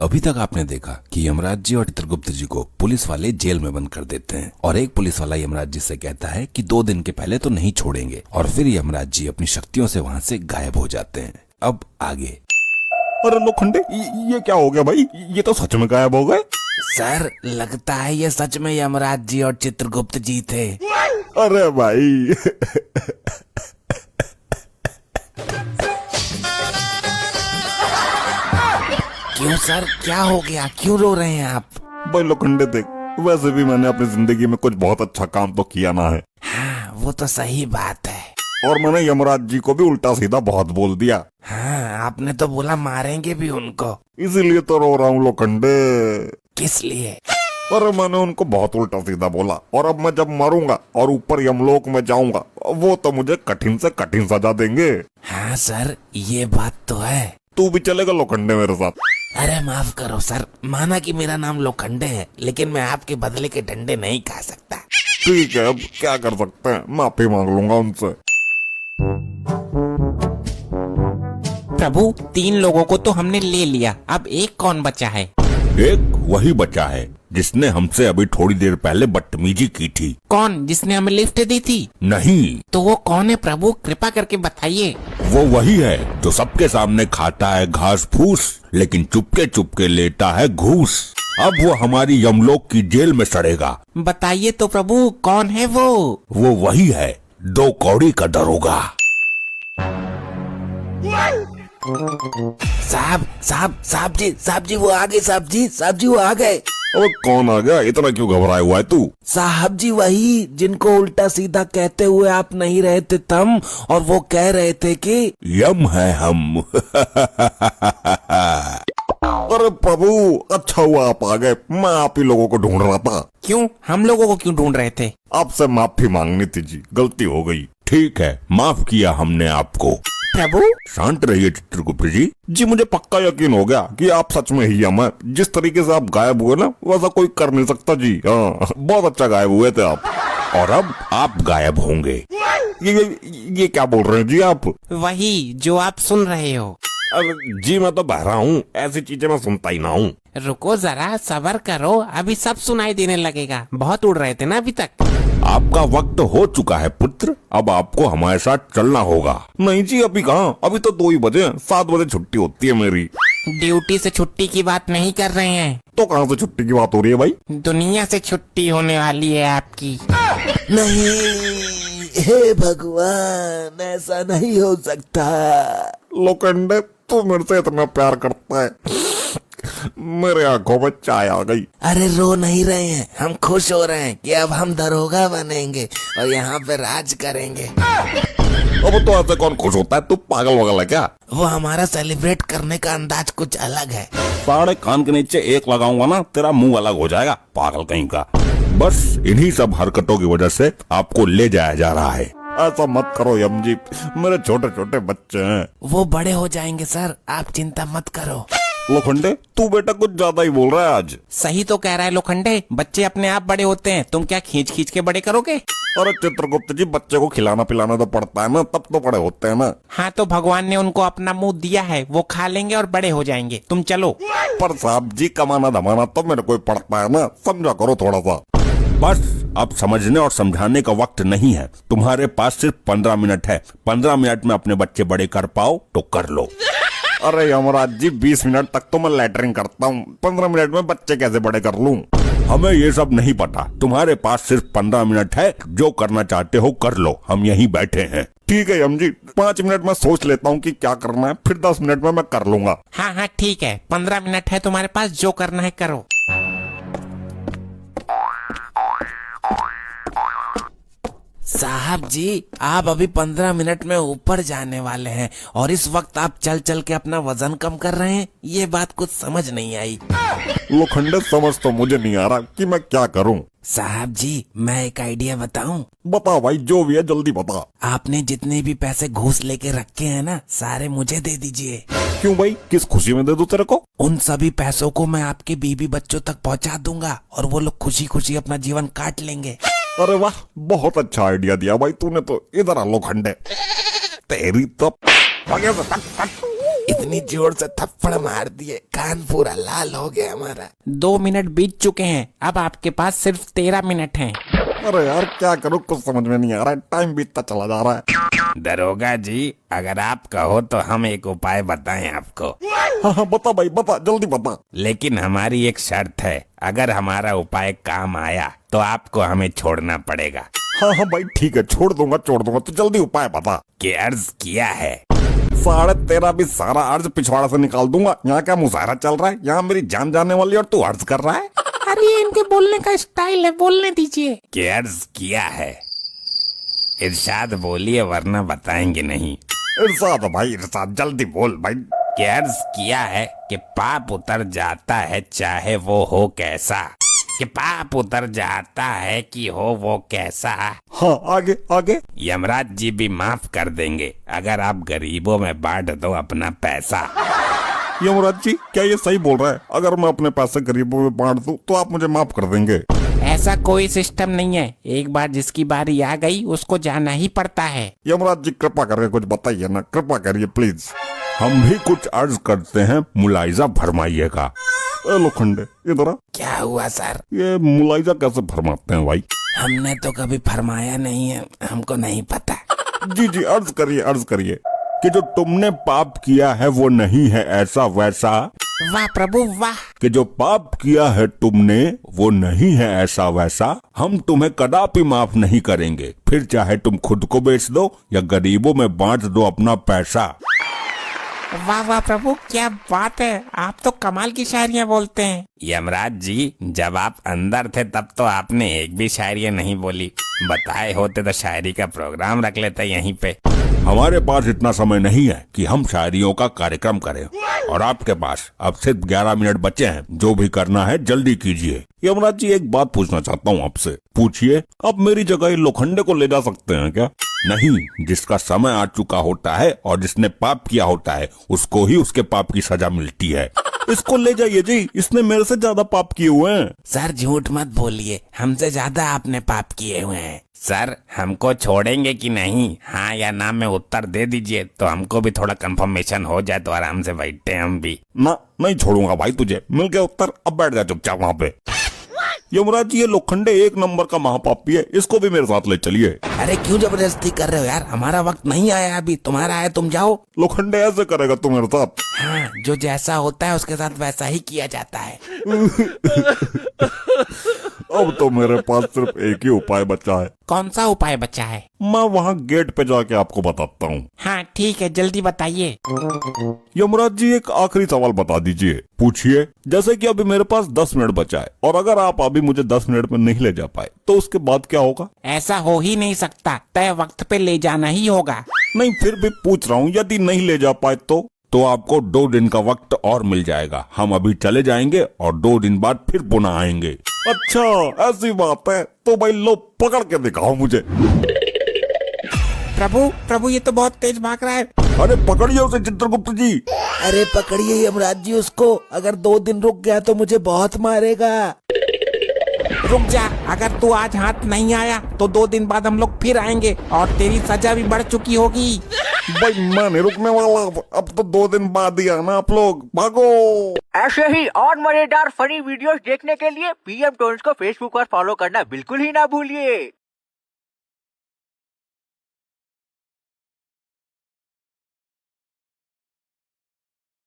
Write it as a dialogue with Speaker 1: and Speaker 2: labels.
Speaker 1: अभी तक आपने देखा कि यमराज जी और चित्रगुप्त जी को पुलिस वाले जेल में बंद कर देते हैं और एक पुलिस वाला यमराज जी से कहता है कि 2 दिन के पहले तो नहीं छोड़ेंगे और फिर यमराज जी अपनी शक्तियों से वहाँ से गायब हो जाते हैं। अब आगे।
Speaker 2: अरे लोखंडे, ये क्या हो गया भाई? ये तो सच में गायब हो गए।
Speaker 1: सर लगता है ये सच में यमराज जी और चित्रगुप्त जी थे।
Speaker 2: अरे भाई
Speaker 1: क्यों सर, क्या हो गया, क्यों रो रहे हैं आप?
Speaker 2: भाई लोखंडे देख, वैसे भी मैंने अपनी जिंदगी में कुछ बहुत अच्छा काम तो किया ना है।
Speaker 1: हाँ वो तो सही बात है।
Speaker 2: और मैंने यमराज जी को भी उल्टा सीधा बहुत बोल दिया।
Speaker 1: हाँ आपने तो बोला मारेंगे भी उनको।
Speaker 2: इसीलिए तो रो रहा हूँ लोखंडे।
Speaker 1: किस लिए?
Speaker 2: अरे मैंने उनको बहुत उल्टा सीधा बोला और अब मैं जब मरूंगा और ऊपर यमलोक में जाऊंगा वो तो मुझे कठिन से कठिन सजा देंगे।
Speaker 1: हाँ सर ये बात तो है।
Speaker 2: तू भी चलेगा लोखंडे मेरे साथ?
Speaker 1: अरे माफ करो सर, माना कि मेरा नाम लोखंडे है लेकिन मैं आपके बदले के डंडे नहीं खा सकता।
Speaker 2: ठीक है, अब क्या कर सकते हैं, माफी मांग लूंगा उनसे।
Speaker 3: प्रभु 3 लोगों को तो हमने ले लिया, अब एक कौन बचा है?
Speaker 2: एक वही बचा है जिसने हमसे अभी थोड़ी देर पहले बदतमीजी की थी।
Speaker 3: कौन? जिसने हमें लिफ्ट दी थी?
Speaker 2: नहीं।
Speaker 3: तो वो कौन है प्रभु, कृपा करके बताइए।
Speaker 2: वो वही है जो सबके सामने खाता है घास फूस लेकिन चुपके चुपके लेता है घूस। अब वो हमारी यमलोक की जेल में सड़ेगा।
Speaker 3: बताइए तो प्रभु कौन है वो?
Speaker 2: वो वही है 2 कौड़ी का दरोगा।
Speaker 1: साहब जी वो आ गए। साहब जी वो आ गए।
Speaker 2: अब कौन आ गया? इतना क्यों घबराया हुआ है तू?
Speaker 1: साहब जी वही जिनको उल्टा सीधा कहते हुए आप नहीं रहे थे तम, और वो कह रहे थे कि
Speaker 2: यम है हम। अरे प्रभु, अच्छा हुआ आप आ गए, मैं आप ही लोगों को ढूंढ रहा था।
Speaker 3: क्यों, हम लोगों को क्यों ढूंढ रहे थे?
Speaker 2: आपसे माफी मांगनी थी जी, गलती हो गई। ठीक है, माफ किया हमने आपको।
Speaker 3: प्रभु
Speaker 2: शांत रहिए चित्रगुप्त जी। जी मुझे पक्का यकीन हो गया कि आप सच में ही यम है। जिस तरीके से आप गायब हुए ना वैसा कोई कर नहीं सकता जी। हाँ बहुत अच्छा गायब हुए थे आप, और अब आप गायब होंगे। ये क्या बोल रहे हैं जी आप?
Speaker 3: वही जो आप सुन रहे हो।
Speaker 2: अरे जी मैं तो बहरा हूँ, ऐसी चीजें मैं सुनता ही ना हूँ।
Speaker 3: रुको जरा, सब्र करो, अभी सब सुनाई देने लगेगा। बहुत उड़ रहे थे ना अभी तक।
Speaker 2: आपका वक्त हो चुका है पुत्र, अब आपको हमारे साथ चलना होगा। नहीं जी अभी कहाँ, अभी तो 2 ही बजे, 7 बजे छुट्टी होती है मेरी।
Speaker 3: ड्यूटी से छुट्टी की बात नहीं कर रहे हैं।
Speaker 2: तो कहाँ से छुट्टी की बात हो रही है भाई?
Speaker 3: दुनिया से छुट्टी होने वाली है आपकी।
Speaker 1: नहीं, हे भगवान ऐसा नहीं हो सकता।
Speaker 2: लोखंडे तू मेरे से इतना प्यार करता है, मेरे आंखों में चाय आ गई।
Speaker 1: अरे रो नहीं रहे हैं, हम खुश हो रहे हैं कि अब हम दरोगा बनेंगे और यहाँ पे राज करेंगे।
Speaker 2: अब तो ऐसे कौन खुश होता है? तू पागल वगल है क्या?
Speaker 1: वो हमारा सेलिब्रेट करने का अंदाज कुछ अलग है।
Speaker 2: साढ़े कान के नीचे एक लगाऊंगा ना, तेरा मुंह अलग हो जाएगा, पागल कहीं का। बस इन्हीं सब हरकतों की वजह से आपको ले जाया जा रहा है। ऐसा मत करो यम जी, मेरे छोटे छोटे बच्चे हैं।
Speaker 1: वो बड़े हो जाएंगे सर, आप चिंता मत करो।
Speaker 2: लोखंडे तू बेटा कुछ ज्यादा ही बोल रहा है आज।
Speaker 3: सही तो कह रहा है लोखंडे, बच्चे अपने आप बड़े होते हैं, तुम क्या खींच खींच के बड़े करोगे?
Speaker 2: अरे चित्रगुप्त जी, बच्चे को खिलाना पिलाना तो पड़ता है ना, तब तो बड़े होते हैं ना।
Speaker 3: हाँ तो भगवान ने उनको अपना मुंह दिया है, वो खा लेंगे और बड़े हो जाएंगे। तुम चलो।
Speaker 2: पर साहब जी कमाना धमाना तो मेरे को पड़ता है ना, समझा करो थोड़ा सा। बस अब समझने और समझाने का वक्त नहीं है, तुम्हारे पास सिर्फ 15 मिनट है। 15 मिनट में अपने बच्चे बड़े कर पाओ तो कर लो। अरे यमराज जी 20 मिनट तक तो मैं लैटरिंग करता हूँ, 15 मिनट में बच्चे कैसे बड़े कर लूँ? हमें ये सब नहीं पता, तुम्हारे पास सिर्फ 15 मिनट है, जो करना चाहते हो कर लो, हम यहीं बैठे हैं। ठीक है यम जी, 5 मिनट में सोच लेता हूँ कि क्या करना है, फिर 10 मिनट में मैं कर लूंगा।
Speaker 3: हाँ हाँ ठीक है, 15 मिनट है तुम्हारे पास, जो करना है करो।
Speaker 1: साहब जी आप अभी 15 मिनट में ऊपर जाने वाले हैं और इस वक्त आप चल चल के अपना वजन कम कर रहे हैं, ये बात कुछ समझ नहीं आई।
Speaker 2: लोखंडे समझ तो मुझे नहीं आ रहा कि मैं क्या करूं।
Speaker 1: साहब जी मैं एक आइडिया बताऊं?
Speaker 2: बता भाई, जो भी है जल्दी बता।
Speaker 1: आपने जितने भी पैसे घूस लेके रखे हैं ना, सारे मुझे दे दीजिए।
Speaker 2: क्यों भाई, किस खुशी में दे दूं तेरे को?
Speaker 1: उन सभी पैसों को मैं आपके बीवी बच्चों तक पहुंचा दूंगा और वो लोग खुशी खुशी अपना जीवन काट लेंगे।
Speaker 2: अरे वाह, बहुत अच्छा आइडिया दिया भाई तूने तो। इधर आ लोखंडे, तेरी तो
Speaker 1: इतनी जोर से थप्पड़ मार दिए, कान पूरा लाल हो गया हमारा।
Speaker 3: 2 मिनट बीत चुके हैं, अब आपके पास सिर्फ 13 मिनट हैं।
Speaker 2: अरे यार क्या करूँ, कुछ समझ में नहीं आ रहा है, टाइम बीतता चला जा रहा है।
Speaker 1: दरोगा जी, अगर आप कहो तो हम एक उपाय बताएं आपको।
Speaker 2: हाँ हाँ बता भाई बता, जल्दी बता।
Speaker 1: लेकिन हमारी एक शर्त है, अगर हमारा उपाय काम आया तो आपको हमें छोड़ना पड़ेगा।
Speaker 2: हाँ हाँ भाई ठीक है, छोड़ दूंगा तो जल्दी उपाय बता।
Speaker 1: कि अर्ज किया है
Speaker 2: 13.5 भी सारा अर्ज पिछवाड़ा से निकाल दूंगा। यहाँ क्या मुजाहरा चल रहा है, यहाँ मेरी जान जाने वाली और तू अर्ज कर रहा है।
Speaker 3: अरे ये इनके बोलने का स्टाइल है, बोलने दीजिए।
Speaker 1: कि अर्ज किया है। इरशाद बोलिए वरना बताएंगे नहीं।
Speaker 2: इरशाद भाई इरशाद, जल्दी बोल भाई।
Speaker 1: कि अर्ज किया है कि पाप उतर जाता है चाहे वो हो कैसा। कि पाप उतर जाता है कि हो वो कैसा।
Speaker 2: हाँ आगे आगे।
Speaker 1: यमराज जी भी माफ कर देंगे अगर आप गरीबों में बांट दो अपना पैसा।
Speaker 2: यमराज जी क्या ये सही बोल रहा है? अगर मैं अपने पैसे गरीबों में बांट दूं तो आप मुझे माफ कर देंगे?
Speaker 3: ऐसा कोई सिस्टम नहीं है, एक बार जिसकी बारी आ गई उसको जाना ही पड़ता है।
Speaker 2: यमराज जी कृपा करके कुछ बताइए ना, कृपा करिए प्लीज। हम भी कुछ अर्ज करते हैं, मुलाइजा फरमाइएगा। लोखंडे इधर आ।
Speaker 1: क्या हुआ सर?
Speaker 2: ये मुलाइजा कैसे फरमाते हैं भाई?
Speaker 1: हमने तो कभी फरमाया नहीं है, हमको नहीं पता।
Speaker 2: जी जी अर्ज करिए कि जो तुमने पाप किया है वो नहीं है ऐसा वैसा।
Speaker 3: वाह प्रभु वाह।
Speaker 2: कि जो पाप किया है तुमने वो नहीं है ऐसा वैसा, हम तुम्हें कदापि माफ नहीं करेंगे, फिर चाहे तुम खुद को बेच दो या गरीबों में बांट दो अपना पैसा।
Speaker 3: वाह वाह प्रभु क्या बात है, आप तो कमाल की शायरियाँ बोलते हैं।
Speaker 1: यमराज जी, जब आप अंदर थे तब तो आपने एक भी शायरी नहीं बोली। बताए होते तो शायरी का प्रोग्राम रख लेते यहीं पे।
Speaker 2: हमारे पास इतना समय नहीं है कि हम शायरियों का कार्यक्रम करें, और आपके पास अब सिर्फ 11 मिनट बचे हैं। जो भी करना है जल्दी कीजिए। यमराज जी एक बात पूछना चाहता हूँ आपसे। पूछिए। आप मेरी जगह ये लोखंडे को ले जा सकते हैं क्या? नहीं, जिसका समय आ चुका होता है और जिसने पाप किया होता है उसको ही उसके पाप की सजा मिलती है। इसको ले जाइए जी, इसने मेरे से ज्यादा पाप किए हुए हैं।
Speaker 1: सर झूठ मत बोलिए, हमसे ज्यादा आपने पाप किए हुए हैं। सर हमको छोड़ेंगे कि नहीं, हाँ या ना में उत्तर दे दीजिए तो हमको भी थोड़ा कंफर्मेशन हो जाए तो आराम से बैठे हम भी।
Speaker 2: ना नहीं छोड़ूंगा भाई तुझे, मिल गया उत्तर, अब बैठ जा चुपचाप वहाँ पे। यमराज जी ये लोखंडे 1 नंबर का महापापी है, इसको भी मेरे साथ ले चलिए।
Speaker 1: अरे क्यों जबरदस्ती कर रहे हो यार, हमारा वक्त नहीं आया अभी, तुम्हारा है, तुम जाओ।
Speaker 2: लोखंडे ऐसे करेगा तू मेरे साथ?
Speaker 1: हाँ, जो जैसा होता है उसके साथ वैसा ही किया जाता है।
Speaker 2: अब तो मेरे पास सिर्फ एक ही उपाय बचा है।
Speaker 3: कौन सा उपाय बचा है?
Speaker 2: मैं वहाँ गेट पे जाके आपको बताता हूँ।
Speaker 3: हाँ ठीक है, जल्दी बताइए।
Speaker 2: यमराज जी एक आखिरी सवाल बता दीजिए। पूछिए। जैसे कि अभी मेरे पास 10 मिनट बचा है और अगर आप अभी मुझे 10 मिनट में नहीं ले जा पाए तो उसके बाद क्या होगा?
Speaker 3: ऐसा हो ही नहीं सकता, तय वक्त पे ले जाना ही होगा।
Speaker 2: नहीं फिर भी पूछ रहा हूँ, यदि नहीं ले जा पाए तो आपको 2 दिन का वक्त और मिल जाएगा। हम अभी चले जाएंगे और 2 दिन बाद फिर पुनः आएंगे। अच्छा ऐसी बात है, तो भाई लो पकड़ के दिखाओ मुझे।
Speaker 3: प्रभु ये तो बहुत तेज भाग रहा है।
Speaker 2: अरे पकड़िए उसे चित्रगुप्त जी।
Speaker 4: अरे पकड़िए यमराज जी उसको, अगर 2 दिन रुक गया तो मुझे बहुत मारेगा।
Speaker 3: रुक जा, अगर तू आज हाथ नहीं आया तो 2 दिन बाद हम लोग फिर आएंगे और तेरी सजा भी बढ़ चुकी होगी।
Speaker 2: भाई मैं नहीं रुकने वाला, अब तो 2 दिन बाद ही आना आप लोग, भागो।
Speaker 5: ऐसे ही और मजेदार फनी वीडियोस देखने के लिए पीएम टोन्स को फेसबुक पर फॉलो करना बिल्कुल ही ना भूलिए।